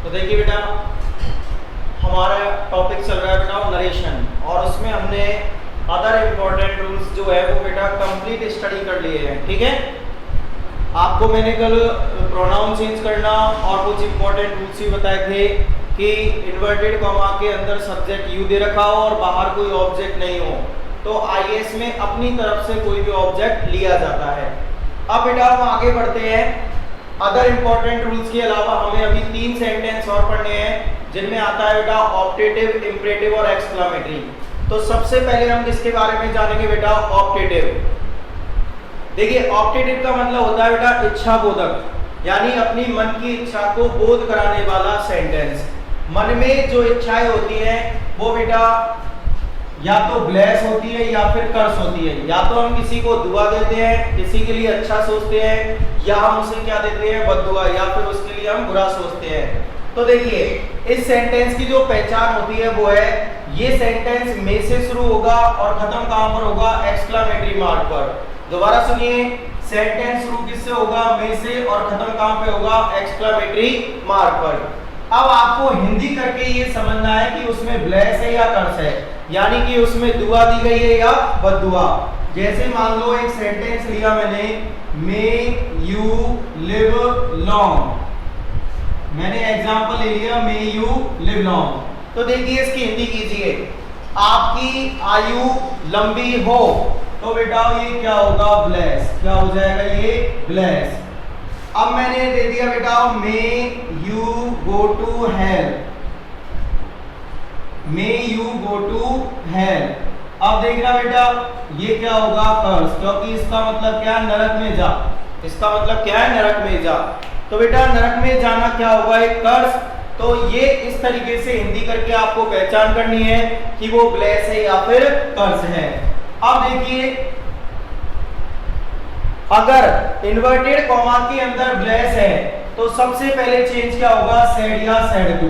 तो देखिए बेटा, हमारा टॉपिक चल रहा है बेटा नरेशन, और उसमें हमने अदर इम्पोर्टेंट रूल्स जो है वो बेटा कंप्लीट स्टडी कर लिए हैं। ठीक है, आपको मैंने कल प्रोनाउन चेंज करना और कुछ इंपॉर्टेंट रूल्स भी बताए थे कि इन्वर्टेड कॉमा के अंदर सब्जेक्ट यू दे रखा हो और बाहर कोई ऑब्जेक्ट नहीं हो तो आईएएस में अपनी तरफ से कोई भी ऑब्जेक्ट लिया जाता है। अब बेटा हम आगे बढ़ते हैं। अदर इंपॉर्टेंट रूल्स के अलावा हमें अभी 3 सेंटेंस और पढ़ने हैं जिनमें आता है बेटा ऑप्टेटिव, इंपरेटिव और एक्सक्लेमेटरी। तो सबसे पहले हम किसके बारे में जानेंगे बेटा? ऑप्टेटिव। देखिए, ऑप्टेटिव का मतलब होता है बेटा इच्छा बोधक, यानी अपनी मन की इच्छा को बोध कराने वाला सेंटेंस। मन में जो इच्छाएं होती हैं वो बेटा या तो ब्लेस होती है या फिर कर्स होती है। या तो हम किसी को दुआ देते हैं, किसी के लिए अच्छा सोचते हैं, या हम उसे क्या देते हैं? बद्दुआ, या फिर उसके लिए हम बुरा सोचते हैं। तो देखिए, इस सेंटेंस की जो पहचान होती है वो है ये सेंटेंस में से शुरू होगा और खत्म कहां पर होगा? एक्सक्लेमेटरी मार्क पर। दोबारा सुनिए, सेंटेंस शुरू किससे होगा? में से, और खत्म कहां पे होगा? एक्सक्लेमेटरी मार्क पर। अब आपको हिंदी करके ये समझना है कि उसमें ब्लेस है या कर्स है, यानी कि उसमें दुआ दी गई है या बद्दुआ। जैसे मान लो एक सेंटेंस लिया मैंने, मे यू लिव लॉन्ग, मैंने एग्जांपल ले लिया मे यू लिव लॉन्ग। तो देखिए इसकी हिंदी कीजिए, आपकी आयु लंबी हो, तो बेटा ये क्या होगा? ब्लेस। क्या हो जाएगा? ये ब्लेस। अब मैंने दे दिया बेटा may you go to hell, may you go to hell. अब देखना बेटा ये क्या होगा? कर्स, क्योंकि इसका मतलब क्या है? नरक में जा। इसका मतलब क्या है? नरक में जा। तो बेटा नरक में जाना क्या होगा? एक कर्स। तो ये इस तरीके से हिंदी करके आपको पहचान करनी है कि वो ब्लेस है या फिर कर्स है। अब देखिए, अगर इन्वर्टेड कॉमा के अंदर ब्लेस है तो सबसे पहले चेंज क्या होगा? सेड या सेड टू।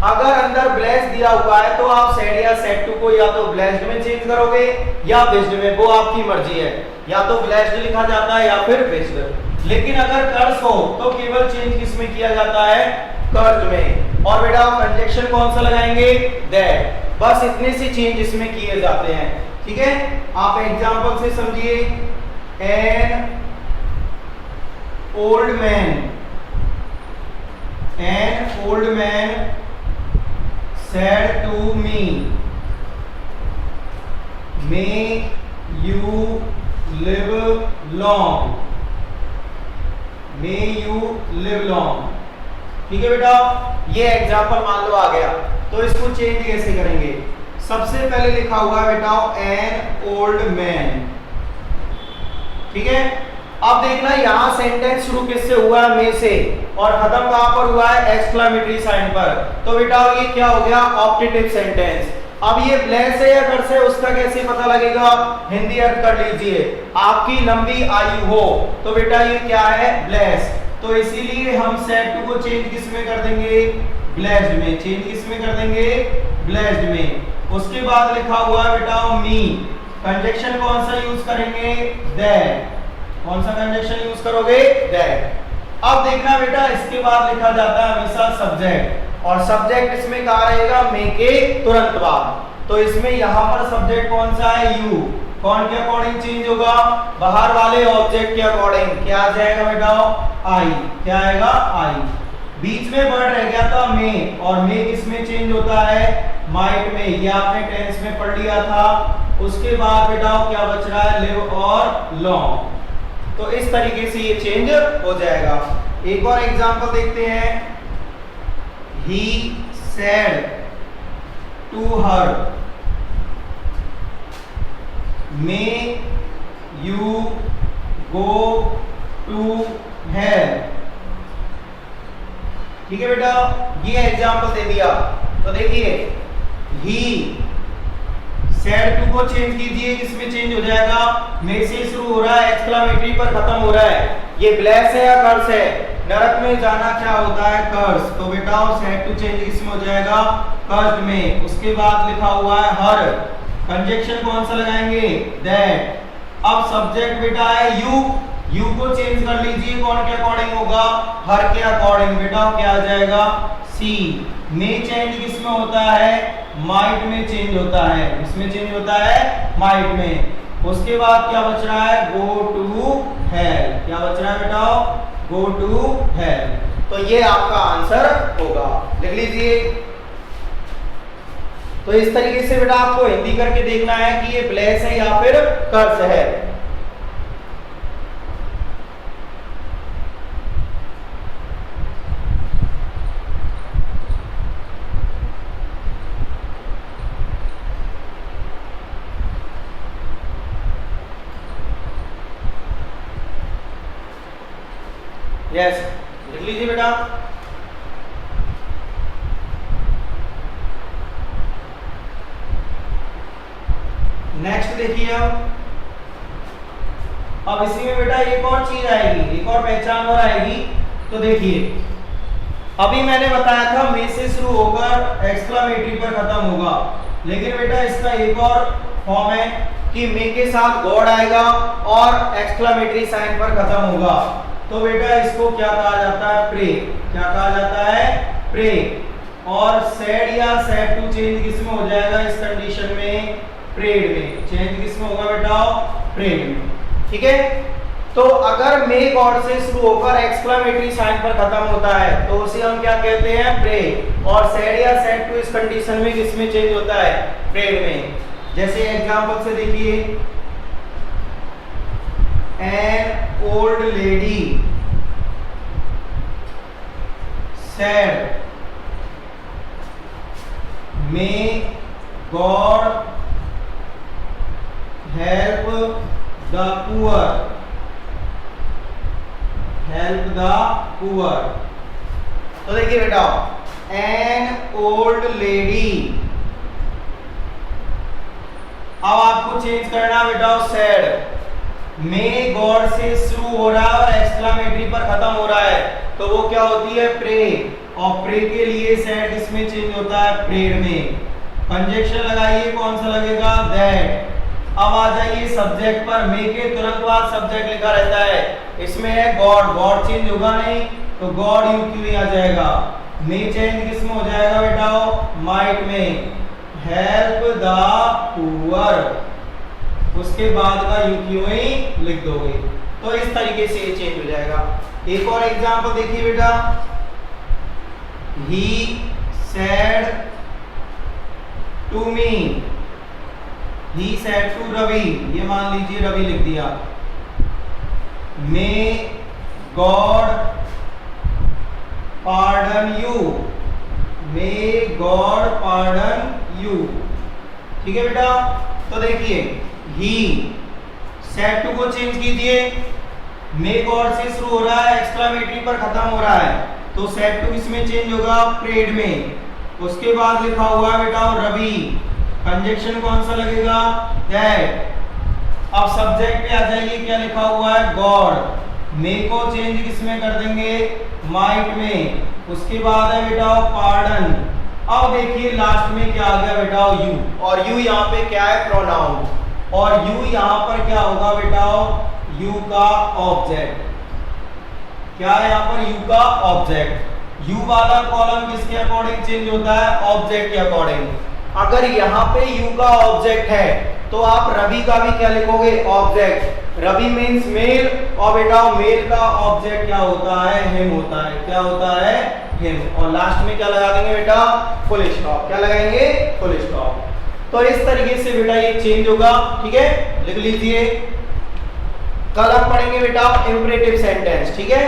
अगर अंदर ब्लेस दिया हुआ है तो आप सेड या सेड टू को या तो ब्लेस्ड में चेंज करोगे या बेस्ड में, वो आपकी मर्जी है। या तो ब्लेस्ड लिखा जाता है या फिर बेस्ड। लेकिन अगर कर्स हो तो केवल चेंज किस में किया जाता है? कर्ज में। और बेटा कंजक्शन कौन सा लगाएंगे? दैट। बस इतने से चेंज इसमें किए जाते हैं। ठीक है, आप एग्जांपल से समझिए। An old man, an old man said to me, may you live long, may you live long। ठीक है बेटा, ये एग्जांपल मान लो आ गया, तो इसको चेंज कैसे करेंगे? सबसे पहले लिखा हुआ है बेटा एन ओल्ड मैन। ठीक है, अब देखना यहां सेंटेंस शुरू किससे हुआ है? में से, और खत्म कहां पर हुआ है? एक्सक्लेमेटरी साइन पर। तो बेटा ये क्या हो गया? Optative sentence. अब ये ब्लेस है या कर्स है उसका कैसे पता लगेगा? हिंदी अर्थ कर लीजिए। आपकी लंबी आयु हो, तो बेटा ये क्या है? ब्लेस। तो इसीलिए हम सेड टू को चेंज किस में कर देंगे? ब्लेस्ड में। चेंज किस में कर देंगे? ब्लेस्ड में। उसके बाद लिखा हुआ है बेटा मी, कंजक्शन कौन सा यूज करेंगे? दैट। कौन सा कंजक्शन यूज करोगे? दैट। अब देखना बेटा, इसके बाद लिखा जाता है हमेशा सब्जेक्ट, और सब्जेक्ट इसमें कहां रहेगा? मे के तुरंत बाद। तो इसमें यहां पर सब्जेक्ट कौन सा है? यू। कौन के अकॉर्डिंग चेंज होगा? बाहर वाले ऑब्जेक्ट के अकॉर्डिंग। क्या आ जाएगा बेटा? आई। क्या आएगा? आई। बीच में वर्ड रह गया था मे, और मे किसमें चेंज होता है? माइट में। ये आपने टेंस में पढ़ लिया था। उसके बाद बेटा क्या बच रहा है? लिव और लॉन्ग। तो इस तरीके से ये चेंज हो जाएगा। एक और एग्जांपल देखते हैं। He said to her, may you go to hell। ठीक है बेटा, ये एग्जांपल दे दिया। तो देखिए he सेड टू को चेंज कीजिए, किसमें चेंज हो जाएगा? में से शुरू हो रहा है, एक्सक्लेमेटरी पर खत्म हो रहा है। ये ब्लेस है या कर्स है? नरक में जाना क्या होता है? कर्स। तो बेटा सेड टू चेंज किसमें हो जाएगा? कर्स में। उसके बाद लिखा हुआ है हर, कंजक्शन कौन सा लगाएंगे? दैट। अब सब्जेक्ट बेटा है यू, यू को चेंज कर लीजिए, कौन के अकॉर्डिंग होगा? हर के अकॉर्डिंग। बेटा क्या आ जाएगा? सी। में चेंज किस में होता है? माइट में चेंज होता है। इसमें चेंज होता है माइट में। उसके बाद क्या बच रहा है? Go to hell. क्या बच रहा है बेटाओ? गो टू हेल। तो ये आपका आंसर होगा, लिख लीजिए। तो इस तरीके से बेटा आपको हिंदी करके देखना है कि ये ब्लेस है या फिर कर्स है। यस, लिख लीजिए बेटा। नेक्स्ट देखिए अब इसी में बेटा एक और चीज आएगी, एक और पहचान और आएगी। तो देखिए अभी मैंने बताया था मे से शुरू होकर एक्सक्लेमेटरी पर खत्म होगा, लेकिन बेटा इसका एक और फॉर्म है कि मे के साथ गॉड आएगा और एक्सक्लेमेटरी साइन पर खत्म होगा। तो बेटा इसको क्या कहा जाता है? प्रे। क्या कहा जाता है? प्रे। और सैड या सैड टू चेंज किस में हो जाएगा इस कंडीशन में? प्रेड में। चेंज किस में होगा बेटा? प्रेड में। ठीक है, तो अगर मे गॉड से शुरू होकर एक्सक्लेमेटरी साइन पर खत्म होता है तो उसे हम क्या कहते हैं? प्रे। और सैड या सैड टू इस कंडीशन में किस में चेंज होता है? प्रेड में। जैसे एग्जांपल से देखिए, an old lady said, may God help the poor. Help the poor. तो देखिए बेटा, an old lady, अब आपको चेंज करना बेटा सैड। मे गॉड से शुरू हो रहा है और एक्सक्लेमेटरी पर खत्म हो रहा है तो वो क्या होती है? प्रे। और प्रे के लिए सैड इसमें चेंज होता है प्रेड में। कंजक्शन लगाइए, कौन सा लगेगा? दैट। अब आ जाइए सब्जेक्ट पर। मे के तुरंत बाद सब्जेक्ट लिखा रहता है, इसमें है गॉड। गॉड चेंज होगा नहीं तो गॉड यू क्यू आ जाएगा। मे चेंज किस में हो जाएगा बेटा? माइट में। हेल्प द पुअर, उसके बाद का यू क्यू ही लिख दोगे। तो इस तरीके से ये चेंज हो जाएगा। एक और एग्जांपल देखिए बेटा, he said to me. He said to Ravi, ये मान लीजिए रवि लिख दिया। May God pardon you. May God pardon you. ठीक है बेटा, तो देखिए ही सेड टू को चेंज कीजिए। मे गॉड से शुरू हो रहा है, एक्सक्लेमेटरी पर खत्म हो रहा है तो सेड टू इसमें चेंज होगा? प्रेड में। उसके बाद लिखा हुआ है बेटा रवि, कंजक्शन कौन सा लगेगा? दैट। अब सब्जेक्ट पे आ जाइए, क्या लिखा हुआ है? गॉड। मे को चेंज किस में कर देंगे? माइट में। उसके बाद है बेटा पार्डन। अब देखिए लास्ट में क्या आ गया बेटा? यू। और यू यहाँ पे क्या है? प्रोनाउन। और यू यहाँ पर क्या होगा बेटा? यू का ऑब्जेक्ट। क्या है यहाँ पर? यू का ऑब्जेक्ट। यू वाला कॉलम किसके अकॉर्डिंग चेंज होता है? ऑब्जेक्ट के अकॉर्डिंग। अगर यहाँ पे यू का ऑब्जेक्ट है तो आप रवि का भी क्या लिखोगे? ऑब्जेक्ट। रवि मीन्स मेल, और बेटा मेल का ऑब्जेक्ट क्या होता है? हिम होता है। क्या होता है? हिम। और लास्ट में क्या लगा देंगे बेटा? Full stop. क्या लगाएंगे? Full stop. तो इस तरीके से बेटा ये चेंज होगा। ठीक है, लिख लीजिए। कल हम पढ़ेंगे बेटा इंपरेटिव सेंटेंस। ठीक है।